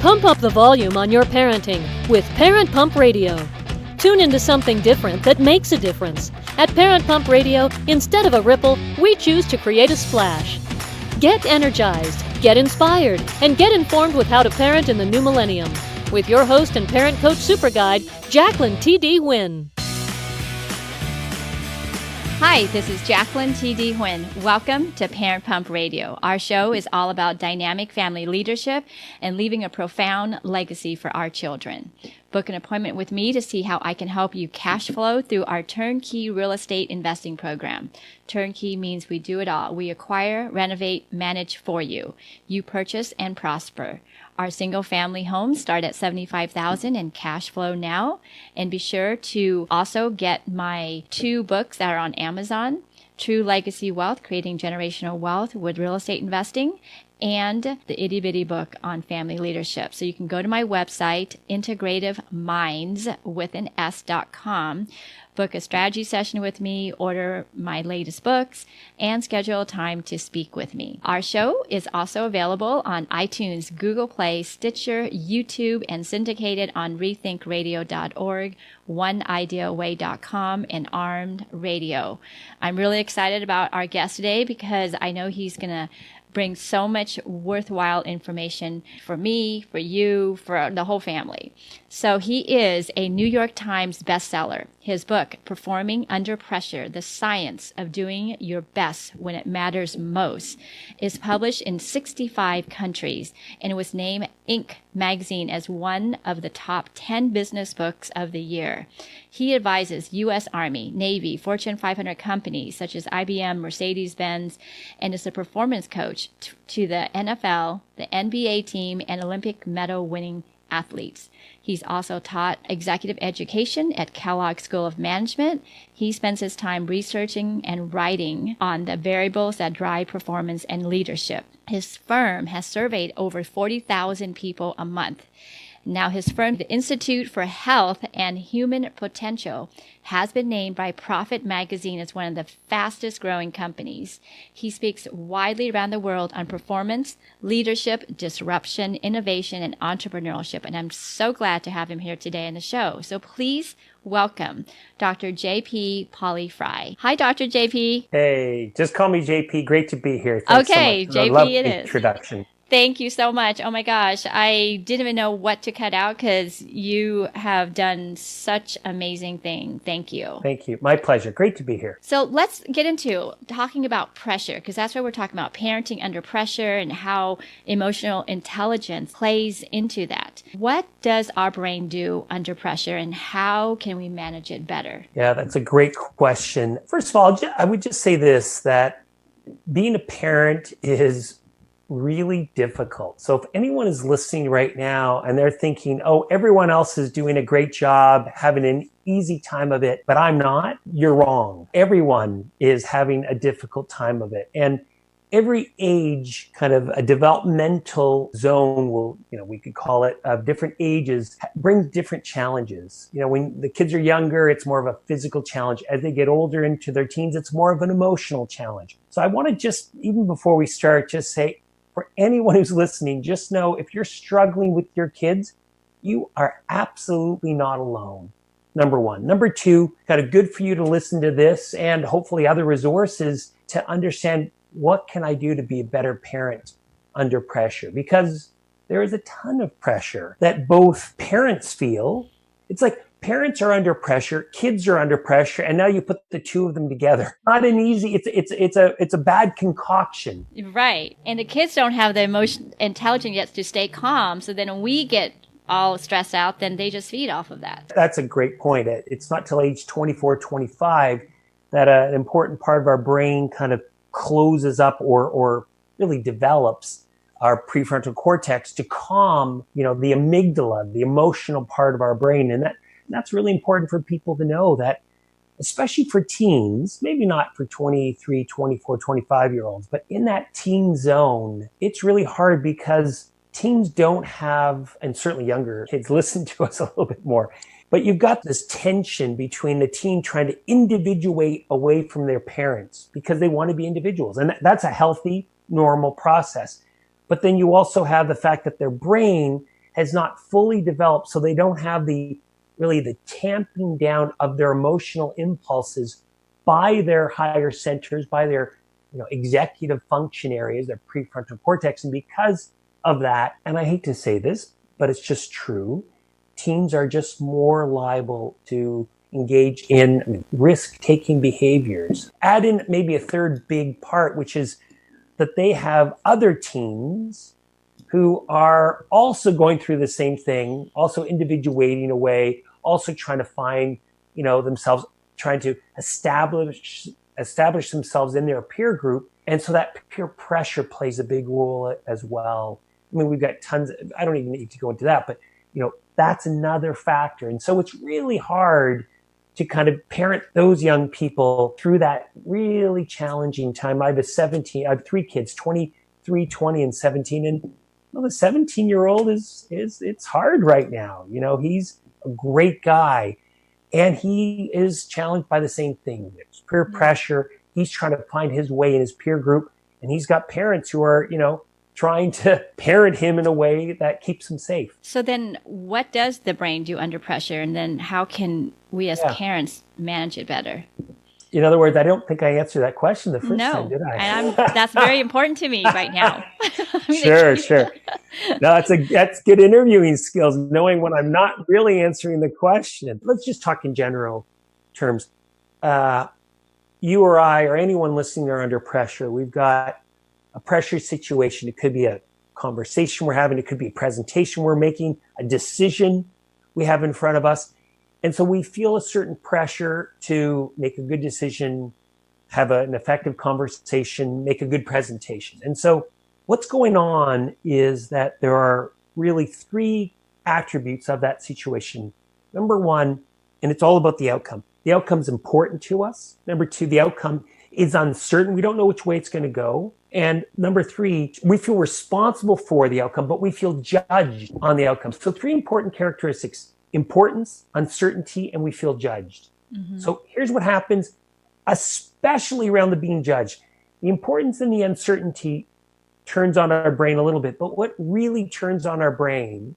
Pump up the volume on your parenting with Parent Pump Radio. Tune into something different that makes a difference. At Parent Pump Radio, instead of a ripple, we choose to create a splash. Get energized, get inspired, and get informed with how to parent in the new millennium. With your host and parent coach super guide, Jacqueline T.D. Wynn. Hi, this is Jacqueline T.D. Wynn. Welcome to Parent Pump Radio. Our show is all about dynamic family leadership and leaving a profound legacy for our children. Book an appointment with me to see how I can help you cash flow through our turnkey real estate investing program. Turnkey means we do it all. We acquire, renovate, manage for you. You purchase and prosper. Our single-family homes start at $75,000 and cash flow now. And be sure to also get my 2 books that are on Amazon, True Legacy Wealth, Creating Generational Wealth with Real Estate Investing, and the itty bitty book on family leadership. So you can go to my website, integrativeminds.com, book a strategy session with me, order my latest books, and schedule a time to speak with me. Our show is also available on iTunes, Google Play, Stitcher, YouTube, and syndicated on rethinkradio.org, oneideaway.com, and Armed Radio. I'm really excited about our guest today because I know he's going to bring so much worthwhile information for me, for you, for the whole family. So he is a New York Times bestseller. His book, Performing Under Pressure, The Science of Doing Your Best When It Matters Most, is published in 65 countries and was named Inc. magazine as one of the top 10 business books of the year. He advises U.S. Army, Navy, Fortune 500 companies such as IBM, Mercedes-Benz, and is a performance coach to the NFL, the NBA team, and Olympic medal-winning athletes. He's also taught executive education at Kellogg School of Management. He spends his time researching and writing on the variables that drive performance and leadership. His firm has surveyed over 40,000 people a month. Now his firm, the Institute for Health and Human Potential, has been named by Profit Magazine as one of the fastest growing companies. He speaks widely around the world on performance, leadership, disruption, innovation, and entrepreneurship. And I'm so glad to have him here today on the show. So please welcome Dr. J.P. Pawliw-Fry. Hi, Dr. J.P. Hey, just call me J.P. Great to be here. Thanks okay, so much. J.P. I love it the is. introduction. Thank you so much. Oh my gosh. I didn't even know what to cut out because you have done such amazing thing. Thank you. Thank you. My pleasure. Great to be here. So let's get into talking about pressure because that's what we're talking about, parenting under pressure and how emotional intelligence plays into that. What does our brain do under pressure and how can we manage it better? Yeah, that's a great question. First of all, I would just say this, that being a parent is really difficult. So if anyone is listening right now and they're thinking, oh, everyone else is doing a great job, having an easy time of it, but I'm not, you're wrong. Everyone is having a difficult time of it. And every age, kind of a developmental zone will, we could call it, of different ages, brings different challenges. When the kids are younger, it's more of a physical challenge. As they get older into their teens, it's more of an emotional challenge. So I want to just, even before we start, just say, for anyone who's listening, just know if you're struggling with your kids, you are absolutely not alone. Number one. Number two, kind of good for you to listen to this and hopefully other resources to understand what can I do to be a better parent under pressure? Because there is a ton of pressure that both parents feel. It's like parents are under pressure, kids are under pressure, and now you put the two of them together. Not an easy, it's a bad concoction. Right. And the kids don't have the emotional intelligence yet to stay calm. So then when we get all stressed out, then they just feed off of that. That's a great point. It's not till age 24, 25 that an important part of our brain kind of closes up or really develops our prefrontal cortex to calm, the amygdala, the emotional part of our brain. And that's really important for people to know, that especially for teens, maybe not for 23, 24, 25-year-olds, but in that teen zone, it's really hard because teens don't have, and certainly younger kids listen to us a little bit more, but you've got this tension between the teen trying to individuate away from their parents because they want to be individuals. And that's a healthy, normal process. But then you also have the fact that their brain has not fully developed, so they don't have the tamping down of their emotional impulses by their higher centers, by their executive function areas, their prefrontal cortex. And because of that, and I hate to say this, but it's just true, teens are just more liable to engage in risk-taking behaviors. Add in maybe a third big part, which is that they have other teens who are also going through the same thing, also individuating away, also trying to find, themselves, trying to establish themselves in their peer group. And so that peer pressure plays a big role as well. I mean, we've got tons, I don't even need to go into that, but that's another factor. And so it's really hard to kind of parent those young people through that really challenging time. I have 3 kids, 23, 20, and 17. And the 17-year-old it's hard right now. He's a great guy, and he is challenged by the same thing. There's peer pressure. He's trying to find his way in his peer group, and he's got parents who are, trying to parent him in a way that keeps him safe. So then what does the brain do under pressure? And then how can we as parents manage it better? In other words, I don't think I answered that question the first time, did I? And that's very important to me right now. Sure. No, that's good interviewing skills, knowing when I'm not really answering the question. Let's just talk in general terms. You or I or anyone listening are under pressure. We've got a pressure situation. It could be a conversation we're having. It could be a presentation we're making, a decision we have in front of us. And so we feel a certain pressure to make a good decision, have an effective conversation, make a good presentation. And so what's going on is that there are really 3 attributes of that situation. Number 1, and it's all about the outcome. The outcome's important to us. Number 2, the outcome is uncertain. We don't know which way it's going to go. And number 3, we feel responsible for the outcome, but we feel judged on the outcome. So 3 important characteristics: importance, uncertainty, and we feel judged. Mm-hmm. So here's what happens, especially around the being judged. The importance and the uncertainty turns on our brain a little bit, but what really turns on our brain,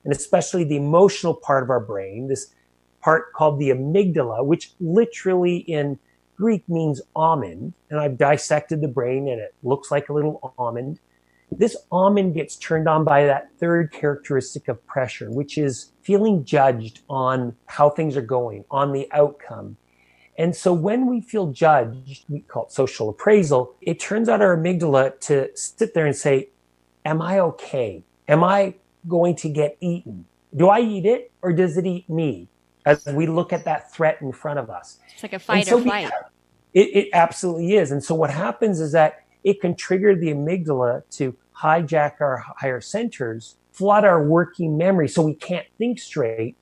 and especially the emotional part of our brain, this part called the amygdala, which literally in Greek means almond, and I've dissected the brain and it looks like a little almond. This almond gets turned on by that third characteristic of pressure, which is feeling judged on how things are going, on the outcome. And so when we feel judged, we call it social appraisal, it turns on our amygdala to sit there and say, am I okay? Am I going to get eaten? Do I eat it or does it eat me? As we look at that threat in front of us. It's like a fight or flight. It absolutely is. And so what happens is that it can trigger the amygdala to hijack our higher centers, flood our working memory so we can't think straight.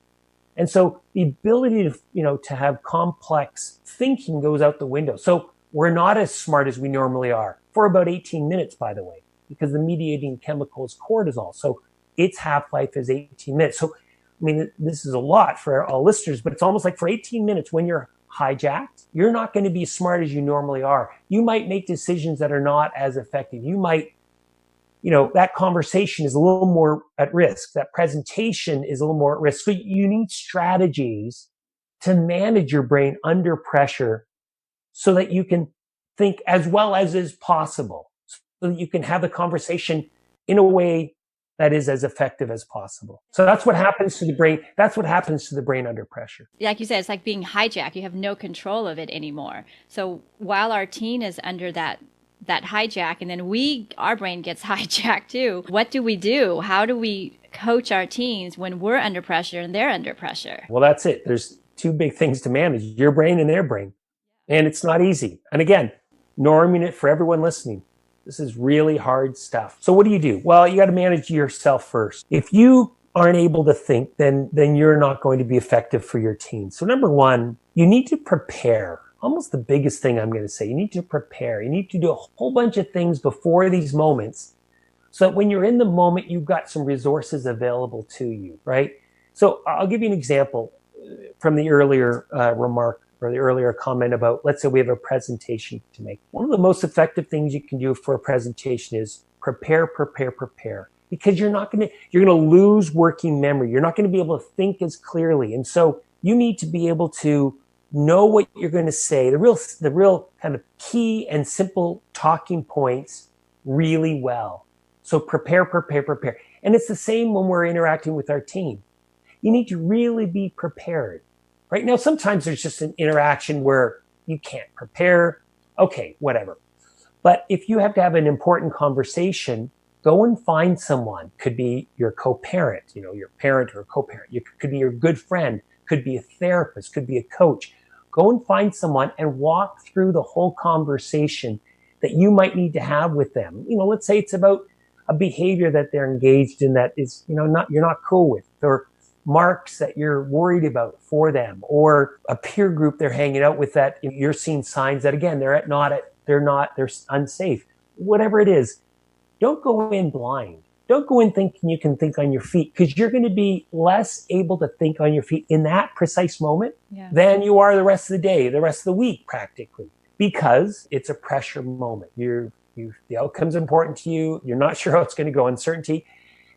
And so the ability to have complex thinking goes out the window. So we're not as smart as we normally are for about 18 minutes, by the way, because the mediating chemical is cortisol. So its half-life is 18 minutes. So I mean, this is a lot for all listeners, but it's almost like for 18 minutes when you're hijacked, you're not going to be as smart as you normally are. You might make decisions that are not as effective. You might, that conversation is a little more at risk. That presentation is a little more at risk. So you need strategies to manage your brain under pressure so that you can think as well as is possible, so that you can have the conversation in a way that is as effective as possible. So that's what happens to the brain. That's what happens to the brain under pressure. Like you said, it's like being hijacked. You have no control of it anymore. So while our teen is under that hijack, and then our brain gets hijacked too, what do we do? How do we coach our teens when we're under pressure and they're under pressure? Well, that's it. There's 2 big things to manage, your brain and their brain. And it's not easy. And again, norming it for everyone listening. This is really hard stuff. So what do you do? Well, you got to manage yourself first. If you aren't able to think, then you're not going to be effective for your teen. So number 1, you need to prepare. Almost the biggest thing I'm going to say. You need to prepare. You need to do a whole bunch of things before these moments so that when you're in the moment, you've got some resources available to you, right? So I'll give you an example from the earlier remark or the earlier comment about, let's say we have a presentation to make. One of the most effective things you can do for a presentation is prepare. because you're going to lose working memory. You're not going to be able to think as clearly. And so you need to be able to know what you're going to say, the real kind of key and simple talking points really well. So prepare. And it's the same when we're interacting with our team. You need to really be prepared. Right now, sometimes there's just an interaction where you can't prepare. Okay, whatever. But if you have to have an important conversation, go and find someone. Could be your co-parent, your parent or co-parent. Could be your good friend, could be a therapist, could be a coach. Go and find someone and walk through the whole conversation that you might need to have with them. Let's say it's about a behavior that they're engaged in that is, you're not cool with, or marks that you're worried about for them, or a peer group they're hanging out with that you're seeing signs that, again, they're unsafe. Whatever it is, don't go in blind. Don't go in thinking you can think on your feet, because you're going to be less able to think on your feet in that precise moment than you are the rest of the day, the rest of the week, practically, because it's a pressure moment. The outcome's important to you. You're not sure how it's going to go, uncertainty.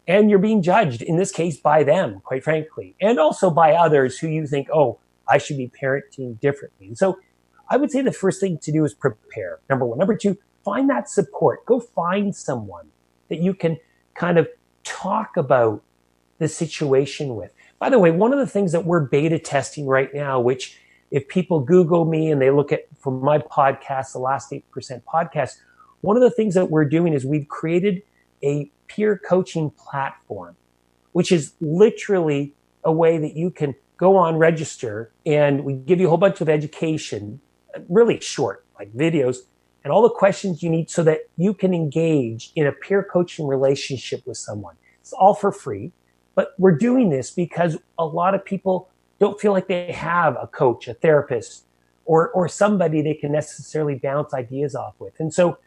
And you're being judged, in this case, by them, quite frankly, and also by others who you think, oh, I should be parenting differently. And so I would say the first thing to do is prepare, number one. Number two, find that support. Go find someone that you can kind of talk about the situation with. By the way, one of the things that we're beta testing right now, which if people Google me and they look at from my podcast, the Last 8% podcast, one of the things that we're doing is we've created a peer coaching platform, which is literally a way that you can go on, register, and we give you a whole bunch of education, really short, like videos, and all the questions you need so that you can engage in a peer coaching relationship with someone. It's all for free, but we're doing this because a lot of people don't feel like they have a coach, a therapist, or somebody they can necessarily bounce ideas off with. And so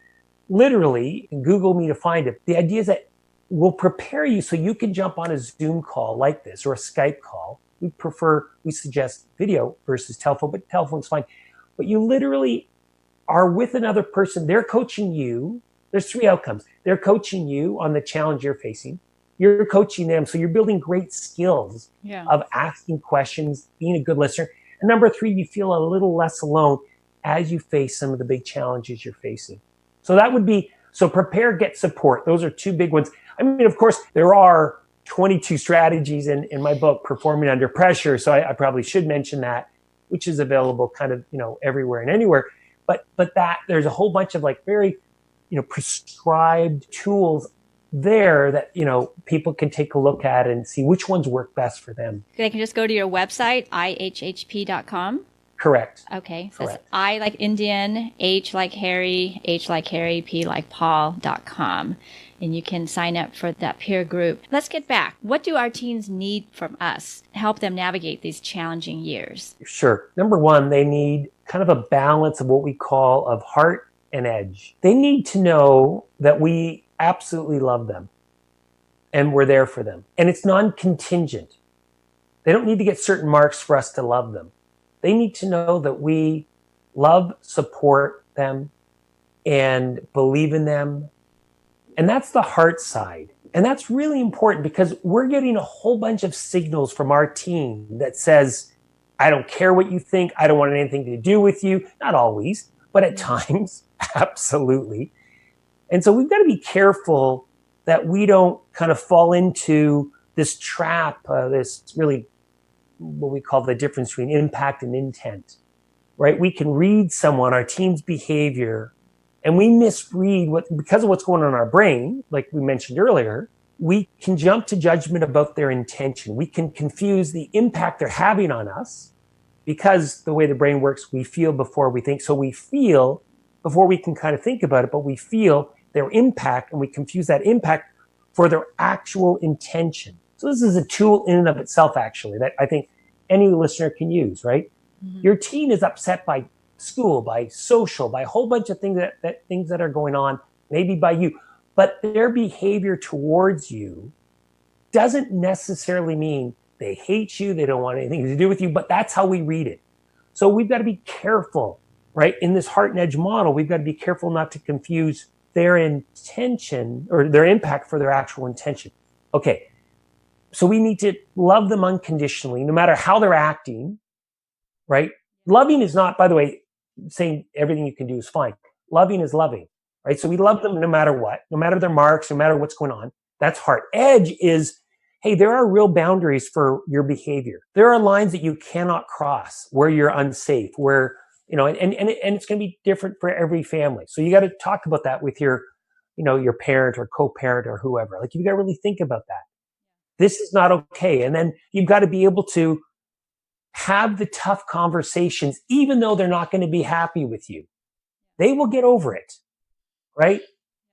literally, Google me to find it. The idea is that we'll prepare you so you can jump on a Zoom call like this or a Skype call. We suggest video versus telephone, but telephone's fine. But you literally are with another person. They're coaching you. There's three outcomes. They're coaching you on the challenge you're facing. You're coaching them. So you're building great skills of asking questions, being a good listener. And number three, you feel a little less alone as you face some of the big challenges you're facing. So that would be, prepare, get support. Those are two big ones. I mean, of course, there are 22 strategies in my book, Performing Under Pressure. So I probably should mention that, which is available kind of, everywhere and anywhere. But that there's a whole bunch of like very, prescribed tools there that, people can take a look at and see which ones work best for them. They can just go to your website, ihhp.com. Correct. Okay. So it's I like Indian, H like Harry, H like Harry, P like Paul.com. And you can sign up for that peer group. Let's get back. What do our teens need from us to help them navigate these challenging years? Sure. Number one, they need kind of a balance of what we call of heart and edge. They need to know that we absolutely love them and we're there for them. And it's non-contingent. They don't need to get certain marks for us to love them. They need to know that we love, support them, and believe in them. And that's the heart side. And that's really important because we're getting a whole bunch of signals from our team that says, I don't care what you think. I don't want anything to do with you. Not always, but at times, absolutely. And so we've got to be careful that we don't kind of fall into this trap, this really what we call the difference between impact and intent, right? We can read someone, our team's behavior, and we misread because of what's going on in our brain, like we mentioned earlier, we can jump to judgment about their intention. We can confuse the impact they're having on us because the way the brain works, we feel before we think. So we feel before we can kind of think about it, but we feel their impact and we confuse that impact for their actual intention. So this is a tool in and of itself, actually, that I think any listener can use, right? Mm-hmm. Your teen is upset by school, by social, by a whole bunch of things that are going on, maybe by you. But their behavior towards you doesn't necessarily mean they hate you, they don't want anything to do with you, but that's how we read it. So we've got to be careful, right? In this heart and edge model, we've got to be careful not to confuse their intention or their impact for their actual intention. Okay. So we need to love them unconditionally, no matter how they're acting, right? Loving is not, by the way, saying everything you can do is fine. Loving is loving, right? So we love them no matter what, no matter their marks, no matter what's going on. That's hard. Edge is, hey, there are real boundaries for your behavior. There are lines that you cannot cross where you're unsafe, where, and it's going to be different for every family. So you got to talk about that with your parent or co-parent or whoever. Like, you got to really think about that. This is not okay. And then you've got to be able to have the tough conversations, even though they're not going to be happy with you. They will get over it, right?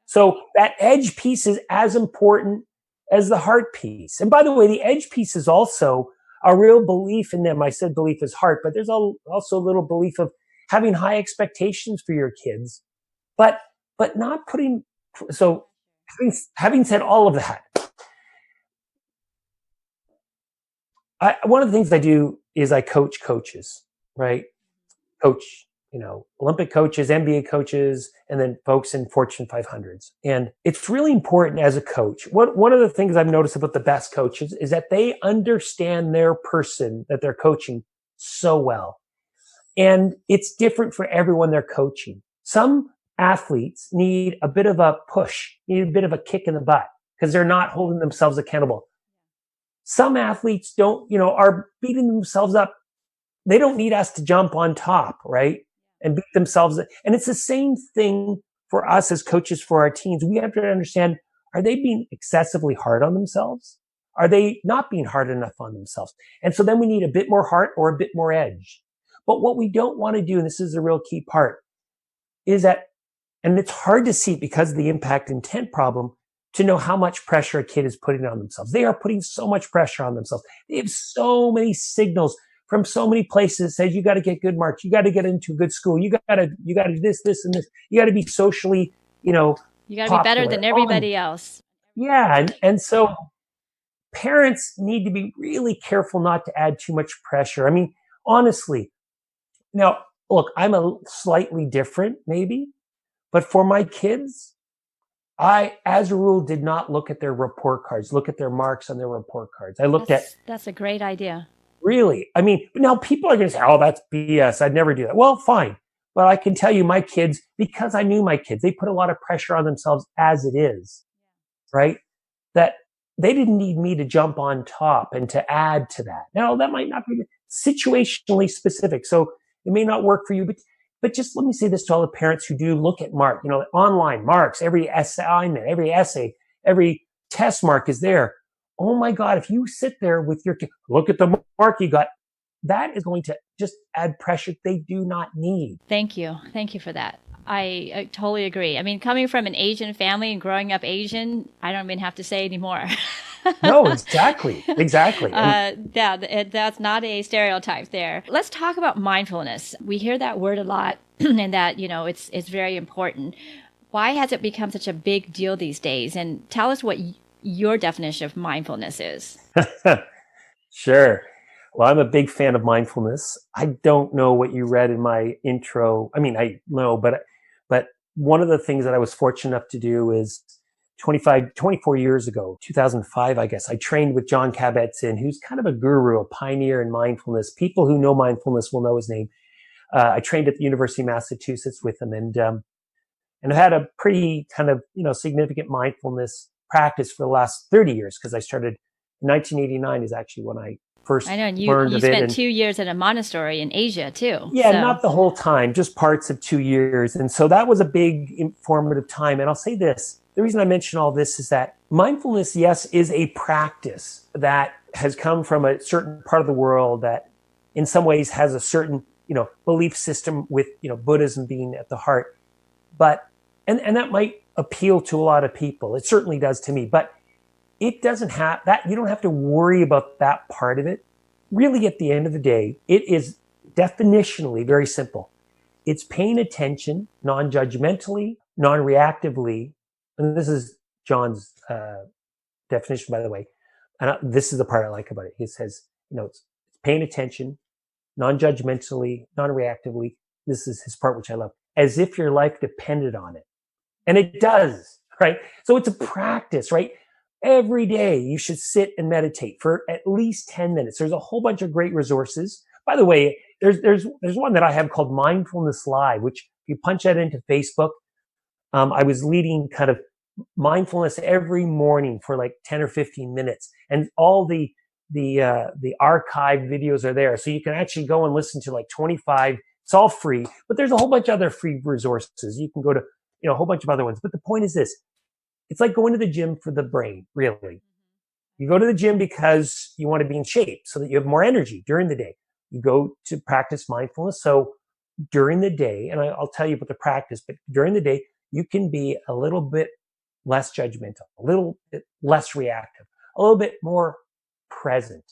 So that edge piece is as important as the heart piece. And by the way, the edge piece is also a real belief in them. I said belief is heart, but there's also a little belief of having high expectations for your kids, but not putting. So having said all of that, one of the things I do is I coach coaches, right? Coach, Olympic coaches, NBA coaches, and then folks in Fortune 500s. And it's really important as a coach. One of the things I've noticed about the best coaches is that they understand their person that they're coaching so well. And it's different for everyone they're coaching. Some athletes need a bit of a push, need a bit of a kick in the butt because they're not holding themselves accountable. Some athletes are beating themselves up. They don't need us to jump on top, right? And beat themselves. And it's the same thing for us as coaches for our teams. We have to understand, are they being excessively hard on themselves? Are they not being hard enough on themselves? And so then we need a bit more heart or a bit more edge. But what we don't want to do, and this is a real key part, is that, and it's hard to see because of the impact intent problem, to know how much pressure a kid is putting on themselves. They are putting so much pressure on themselves. They have so many signals from so many places that says you got to get good marks, you got to get into a good school, you got to do this, and this. You got to be socially, you got to be better than everybody else. Yeah, and so parents need to be really careful not to add too much pressure. I mean, honestly, now look, I'm a slightly different maybe, but for my kids, I, as a rule, did not look at their report cards, look at their marks on their report cards. I looked at. That's a great idea. Really? I mean, now people are going to say, oh, that's BS. I'd never do that. Well, fine. But I can tell you my kids, because I knew my kids, they put a lot of pressure on themselves as it is, right? That they didn't need me to jump on top and to add to that. Now, that might not be situationally specific. So it may not work for you, but just let me say this to all the parents who do look at mark, online marks, every assignment, every essay, every test mark is there. Oh my God, if you sit there with your kid, look at the mark you got, that is going to just add pressure they do not need. Thank you. Thank you for that. I totally agree. I mean, coming from an Asian family and growing up Asian, I don't even have to say anymore. No, exactly. That's not a stereotype there. Let's talk about mindfulness. We hear that word a lot and that, it's very important. Why has it become such a big deal these days? And tell us what your definition of mindfulness is. Sure. Well, I'm a big fan of mindfulness. I don't know what you read in my intro. I mean, I know, but one of the things that I was fortunate enough to do is 24 years ago, 2005, I guess, I trained with John Kabat-Zinn, who's kind of a guru, a pioneer in mindfulness. People who know mindfulness will know his name. I trained at the University of Massachusetts with him and I had a pretty kind of, significant mindfulness practice for the last 30 years because I started in 1989 is actually when I first learned of it. I know, you spent 2 years at a monastery in Asia too. Yeah, so. Not the whole time, just parts of 2 years. And so that was a big informative time. And I'll say this, the reason I mention all this is that mindfulness, yes, is a practice that has come from a certain part of the world that in some ways has a certain, belief system with, Buddhism being at the heart. But, and that might appeal to a lot of people. It certainly does to me, but it doesn't have that. You don't have to worry about that part of it. Really, at the end of the day, it is definitionally very simple. It's paying attention non-judgmentally, non-reactively. And this is John's definition, by the way. And this is the part I like about it. He says, it's paying attention non-judgmentally, non-reactively. This is his part, which I love. As if your life depended on it. And it does, right? So it's a practice, right? Every day you should sit and meditate for at least 10 minutes. There's a whole bunch of great resources. By the way, there's one that I have called Mindfulness Live, which if you punch that into Facebook, I was leading kind of mindfulness every morning for like 10 or 15 minutes. And all the archived videos are there. So you can actually go and listen to like 25. It's all free, but there's a whole bunch of other free resources. You can go to, a whole bunch of other ones. But the point is this: it's like going to the gym for the brain, really. You go to the gym because you want to be in shape so that you have more energy during the day. You go to practice mindfulness. So during the day, and I'll tell you about the practice, but during the day, you can be a little bit less judgmental, a little bit less reactive, a little bit more present,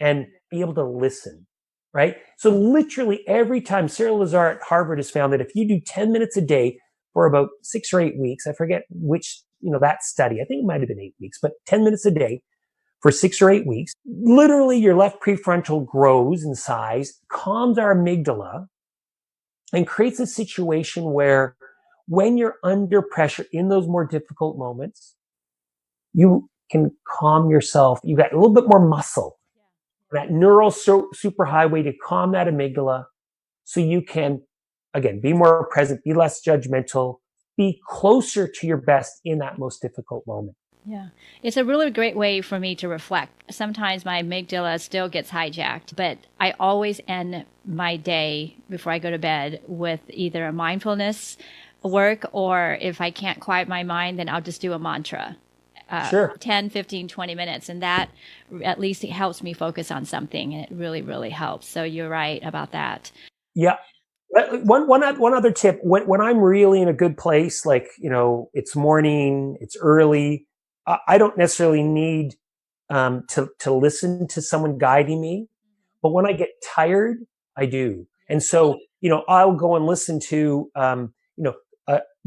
and be able to listen, right? So literally every time, Sarah Lazar at Harvard has found that if you do 10 minutes a day for about 6 or 8 weeks, I forget which, that study, I think it might have been 8 weeks, but 10 minutes a day for 6 or 8 weeks, literally your left prefrontal grows in size, calms our amygdala, and creates a situation where when you're under pressure in those more difficult moments, you can calm yourself. You got a little bit more muscle, that neural superhighway to calm that amygdala so you can, again, be more present, be less judgmental, be closer to your best in that most difficult moment. Yeah. It's a really great way for me to reflect. Sometimes my amygdala still gets hijacked, but I always end my day before I go to bed with either a mindfulness work, or if I can't quiet my mind, then I'll just do a mantra. Sure. 10, 15, 20 minutes. And that at least it helps me focus on something. And it really, really helps. So you're right about that. Yeah. One other tip, when I'm really in a good place, like, it's morning, it's early, I don't necessarily need to listen to someone guiding me. But when I get tired, I do. And so, I'll go and listen to,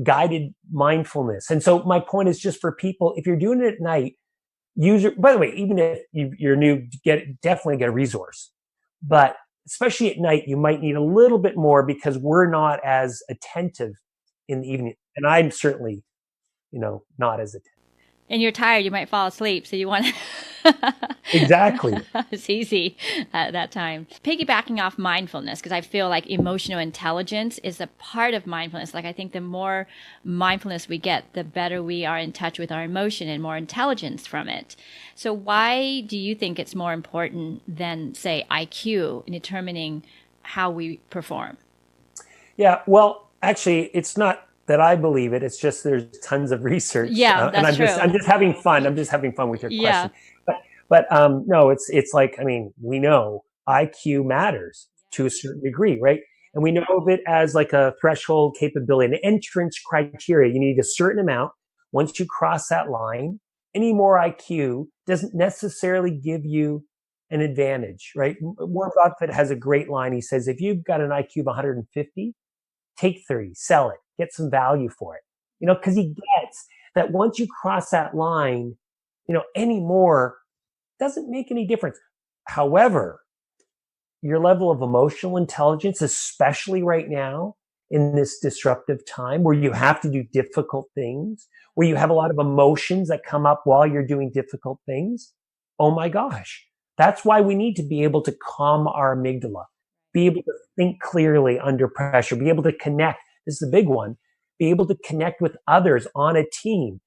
guided mindfulness. And so my point is just for people, if you're doing it at night, by the way, even if you're new, definitely get a resource. But especially at night, you might need a little bit more because we're not as attentive in the evening. And I'm certainly, not as attentive. And you're tired, you might fall asleep. So you want to. Exactly. It's easy at that time. Piggybacking off mindfulness, because I feel like emotional intelligence is a part of mindfulness. Like I think the more mindfulness we get, the better we are in touch with our emotion and more intelligence from it. So why do you think it's more important than, say, IQ in determining how we perform? Yeah, well, actually, it's not that I believe it. It's just there's tons of research. Yeah, that's and true. I'm just having fun. I'm just having fun with your question. But no, it's like, we know IQ matters to a certain degree, right? And we know of it as like a threshold capability, an entrance criteria. You need a certain amount. Once you cross that line, any more IQ doesn't necessarily give you an advantage, right? Warren Buffett has a great line. He says, if you've got an IQ of 150, take 30, sell it, get some value for it. Because he gets that once you cross that line, any more doesn't make any difference. However, your level of emotional intelligence, especially right now in this disruptive time where you have to do difficult things, where you have a lot of emotions that come up while you're doing difficult things, oh my gosh. That's why we need to be able to calm our amygdala, be able to think clearly under pressure, be able to connect. This is the big one. Be able to connect with others on a team,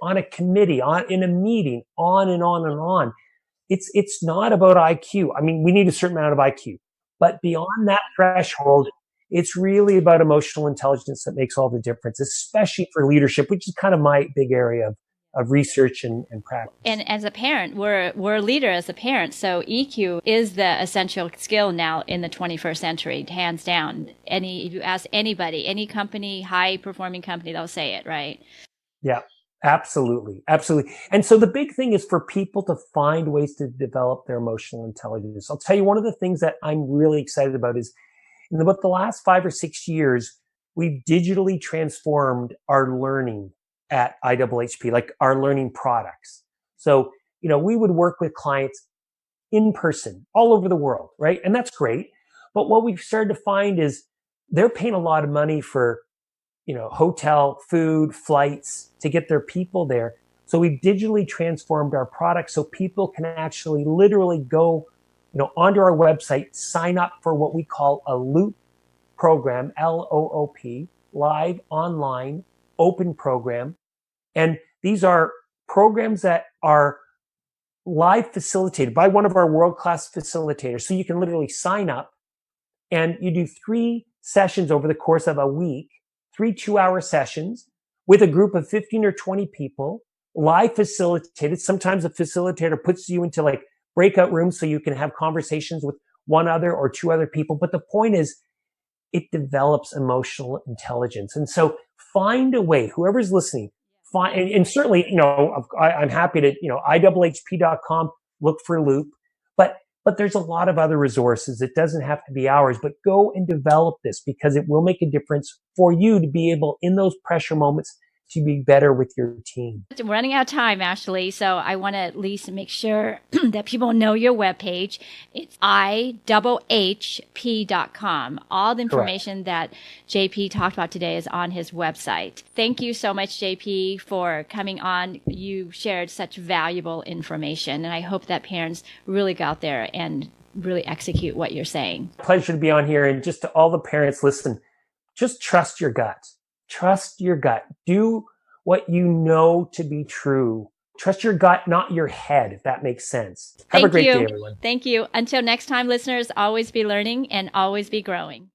on a committee, in a meeting, on and on and on. It's not about IQ. We need a certain amount of IQ, but beyond that threshold, it's really about emotional intelligence that makes all the difference, especially for leadership, which is kind of my big area of research and practice. And as a parent, we're a leader as a parent. So EQ is the essential skill now in the 21st century, hands down. If you ask anybody, any company, high performing company, they'll say it, right? Yeah, absolutely. Absolutely. And so the big thing is for people to find ways to develop their emotional intelligence. I'll tell you, one of the things that I'm really excited about is in about the last 5 or 6 years, we've digitally transformed our learning at IHP, like our learning products. So, we would work with clients in person all over the world, right? And that's great. But what we've started to find is they're paying a lot of money for, hotel, food, flights to get their people there. So we've digitally transformed our product so people can actually literally go, onto our website, sign up for what we call a Loop program, LOOP, live online open program. And these are programs that are live facilitated by one of our world-class facilitators. So you can literally sign up and you do 3 sessions over the course of a week, 3 2-hour sessions with a group of 15 or 20 people, live facilitated. Sometimes a facilitator puts you into like breakout rooms so you can have conversations with 1 other or 2 other people. But the point is, it develops emotional intelligence. And so find a way, whoever's listening, and certainly, I'm happy to, IHHP.com, look for Loop. But there's a lot of other resources. It doesn't have to be ours, but go and develop this because it will make a difference for you to be able, in those pressure moments, to be better with your team. We're running out of time, Ashley, so I want to at least make sure that people know your webpage. It's IHHP.com. All the information that JP talked about today is on his website. Thank you so much, JP, for coming on. You shared such valuable information, and I hope that parents really go out there and really execute what you're saying. Pleasure to be on here. And just to all the parents, listen, just trust your gut. Trust your gut. Do what you know to be true. Trust your gut, not your head, if that makes sense. Have a great day, everyone. Thank you. Until next time, listeners, always be learning and always be growing.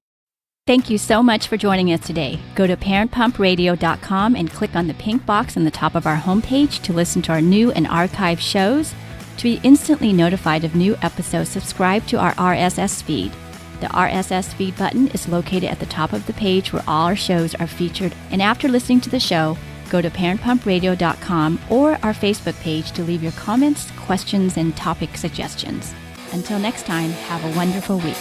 Thank you so much for joining us today. Go to parentpumpradio.com and click on the pink box on the top of our homepage to listen to our new and archived shows. To be instantly notified of new episodes, subscribe to our RSS feed. The RSS feed button is located at the top of the page where all our shows are featured. And after listening to the show, go to parentpumpradio.com or our Facebook page to leave your comments, questions, and topic suggestions. Until next time, have a wonderful week.